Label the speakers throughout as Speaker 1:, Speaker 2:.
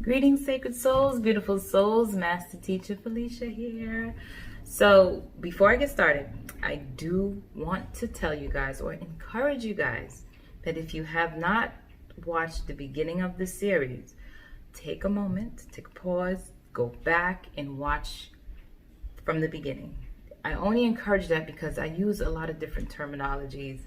Speaker 1: Greetings, sacred souls, beautiful souls. Master Teacher Felicia here. So before I get started, I do want to tell you guys or encourage you guys that if you have not watched the beginning of the series, take a moment, take a pause, go back and watch from the beginning. I only encourage that because I use a lot of different terminologies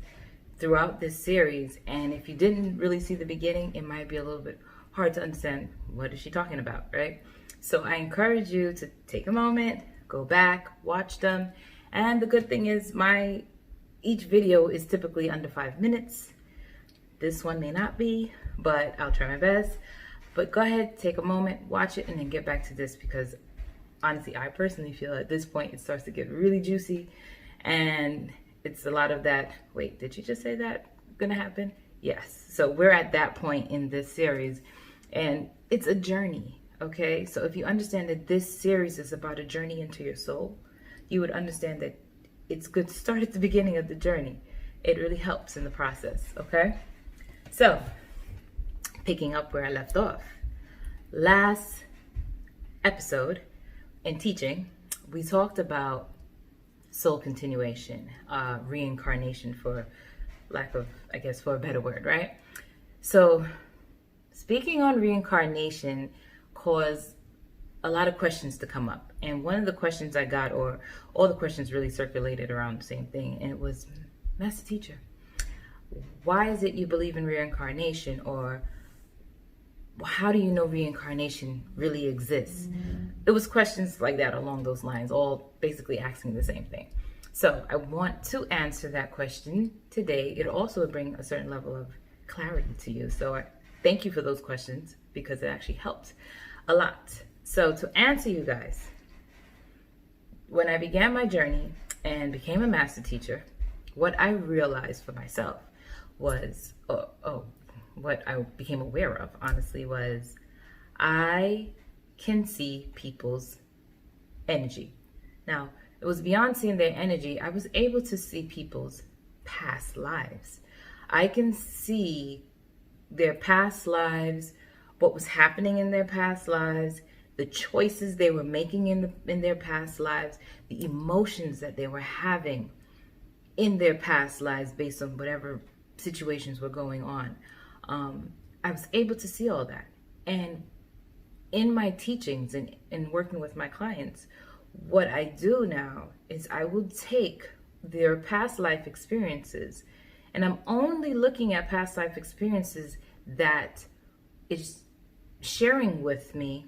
Speaker 1: throughout this series, and if you didn't really see the beginning, it might be a little bit hard to understand what is she talking about, right? So I encourage you to take a moment, go back, watch them, and the good thing is each video is typically under 5 minutes. This one may not be, but I'll try my best. But go ahead, take a moment, watch it, and then get back to this, because honestly, I personally feel at this point it starts to get really juicy, and it's a lot of that, wait, did you just say that gonna happen? Yes. So we're at that point in this series, and it's a journey, okay? So if you understand that this series is about a journey into your soul, you would understand that it's good to start at the beginning of the journey. It really helps in the process, okay? So, picking up where I left off. Last episode in teaching, we talked about soul continuation, reincarnation, for lack of, I guess, for a better word, right? So speaking on reincarnation caused a lot of questions to come up. And one of the questions I got, or all the questions really circulated around the same thing, and it was, Master Teacher, why is it you believe in reincarnation? Or how do you know reincarnation really exists? It was questions like that along those lines, all basically asking the same thing. So I want to answer that question today. It also will bring a certain level of clarity to you. So I thank you for those questions, because it actually helped a lot. So to answer you guys, when I began my journey and became a master teacher, what I realized for myself was, what I became aware of, honestly, was I can see people's energy. Now, it was beyond seeing their energy. I was able to see people's past lives. I can see their past lives, what was happening in their past lives, the choices they were making in their past lives, the emotions that they were having in their past lives based on whatever situations were going on. I was able to see all that. And in my teachings and in working with my clients, what I do now is I will take their past life experiences, and I'm only looking at past life experiences that is sharing with me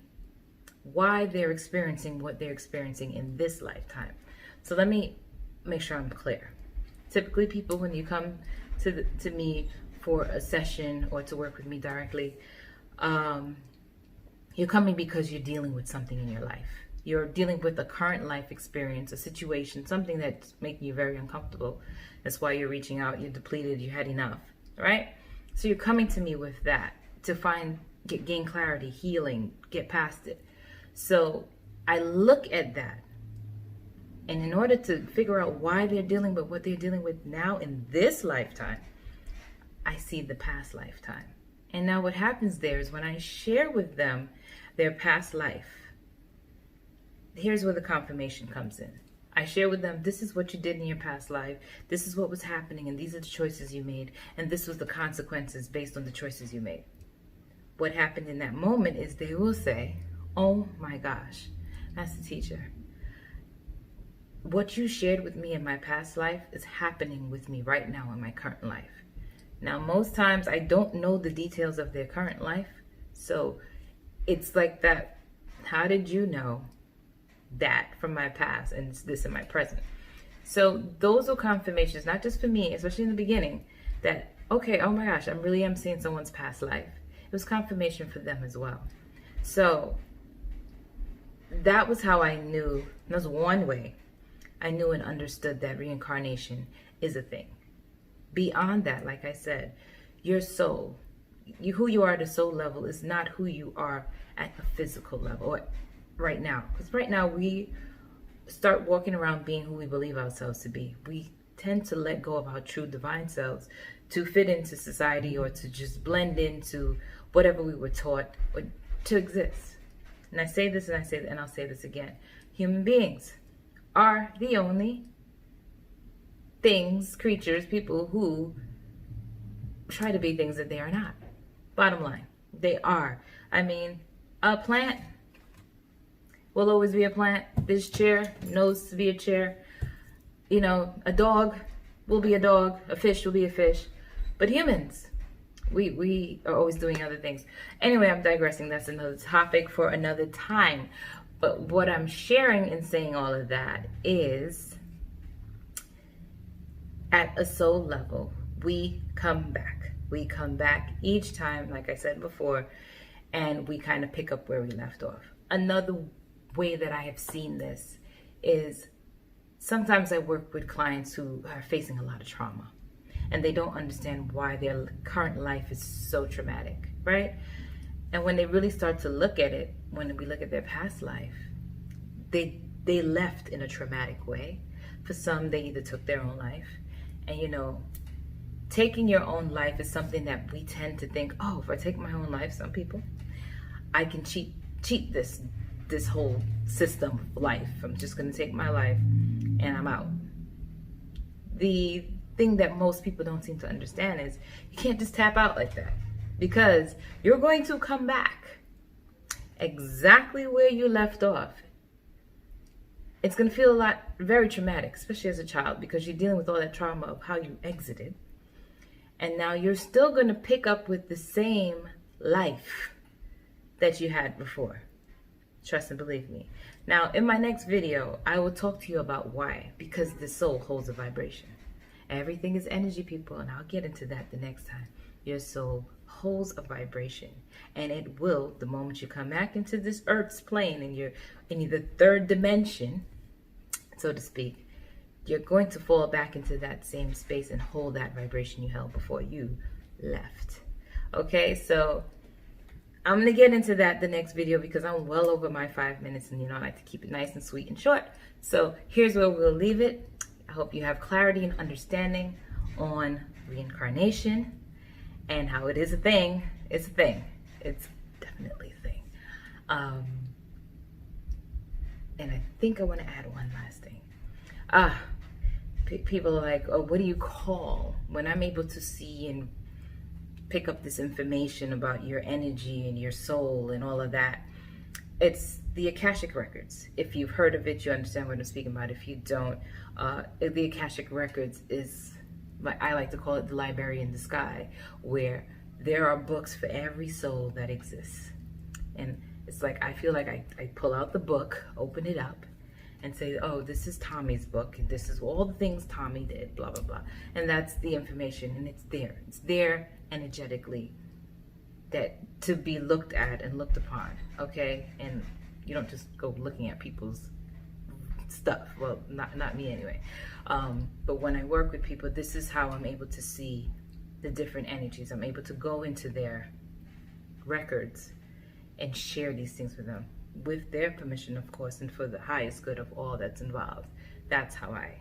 Speaker 1: why they're experiencing what they're experiencing in this lifetime. So let me make sure I'm clear. Typically, people, when you come to me for a session or to work with me directly, you're coming because you're dealing with something in your life. You're dealing with a current life experience, a situation, something that's making you very uncomfortable. That's why you're reaching out. You're depleted. You had enough, right? So you're coming to me with that to gain clarity, healing, get past it. So I look at that, and in order to figure out why they're dealing with what they're dealing with now in this lifetime, I see the past lifetime. And now what happens there is when I share with them their past life, here's where the confirmation comes in. I share with them, this is what you did in your past life, this is what was happening, and these are the choices you made, and this was the consequences based on the choices you made. What happened in that moment is they will say, oh my gosh, Master Teacher, what you shared with me in my past life is happening with me right now in my current life. Now, most times I don't know the details of their current life, so it's like that, how did you know that from my past and it's this in my present? So those are confirmations, not just for me, especially in the beginning, that, okay, oh my gosh, I really am seeing someone's past life. It was confirmation for them as well. So that was how I knew, that was one way I knew and understood that reincarnation is a thing. Beyond that, like I said, your soul, who you are at a soul level is not who you are at the physical level right now. Because right now we start walking around being who we believe ourselves to be. We tend to let go of our true divine selves to fit into society or to just blend into whatever we were taught, or to exist. And I say this and I say that, and I'll say this again. Human beings are the only things, creatures, people who try to be things that they are not. Bottom line, they are. I mean, a plant will always be a plant. This chair knows to be a chair. You know, a dog will be a dog. A fish will be a fish. But humans, we are always doing other things. Anyway, I'm digressing. That's another topic for another time. But what I'm sharing in saying all of that is, at a soul level, we come back. We come back each time, like I said before, and we kind of pick up where we left off. Another way that I have seen this is sometimes I work with clients who are facing a lot of trauma, and they don't understand why their current life is so traumatic, right? And when they really start to look at it, when we look at their past life, they left in a traumatic way. For some, they either took their own life. And you know, taking your own life is something that we tend to think, oh, if I take my own life, some people, I can cheat this whole system of life. I'm just going to take my life and I'm out. The thing that most people don't seem to understand is you can't just tap out like that, because you're going to come back exactly where you left off. It's going to feel very traumatic, especially as a child, because you're dealing with all that trauma of how you exited. And now you're still going to pick up with the same life that you had before. Trust and believe me. Now, in my next video, I will talk to you about why. Because the soul holds a vibration. Everything is energy, people, and I'll get into that the next time. Your soul holds a vibration, and it will, the moment you come back into this earth's plane and you're in the third dimension, so to speak, you're going to fall back into that same space and hold that vibration you held before you left. Okay, so I'm going to get into that the next video, because I'm well over my 5 minutes, and you know, I like to keep it nice and sweet and short. So here's where we'll leave it. I hope you have clarity and understanding on reincarnation and how it is a thing. It's a thing. It's definitely a thing. And I think I want to add one last thing. People are like, oh, what do you call when I'm able to see and pick up this information about your energy and your soul and all of that? It's the Akashic Records. If you've heard of it, you understand what I'm speaking about. If you don't, the Akashic Records is, I like to call it, the library in the sky, where there are books for every soul that exists. And it's like, I feel like I pull out the book, open it up, and say, oh, this is Tommy's book, and this is all the things Tommy did, blah, blah, blah. And that's the information, and it's there. It's there energetically, that to be looked at and looked upon, okay? And you don't just go looking at people's stuff. Well, not me anyway. But when I work with people, this is how I'm able to see the different energies. I'm able to go into their records and share these things with them, with their permission, of course, and for the highest good of all that's involved. That's how I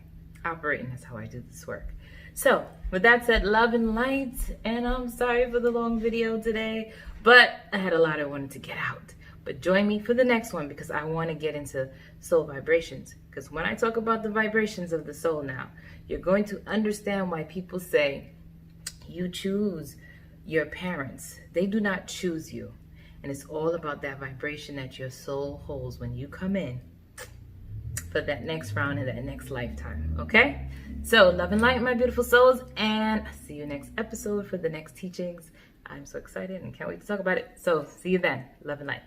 Speaker 1: operate, and that's how I do this work. So, with that said, love and light, and I'm sorry for the long video today, but I had a lot I wanted to get out. But join me for the next one, because I want to get into soul vibrations. Because when I talk about the vibrations of the soul now, you're going to understand why people say you choose your parents. They do not choose you. And it's all about that vibration that your soul holds when you come in for that next round and that next lifetime. Okay? So, love and light, my beautiful souls. And I'll see you next episode for the next teachings. I'm so excited and can't wait to talk about it. So, see you then. Love and light.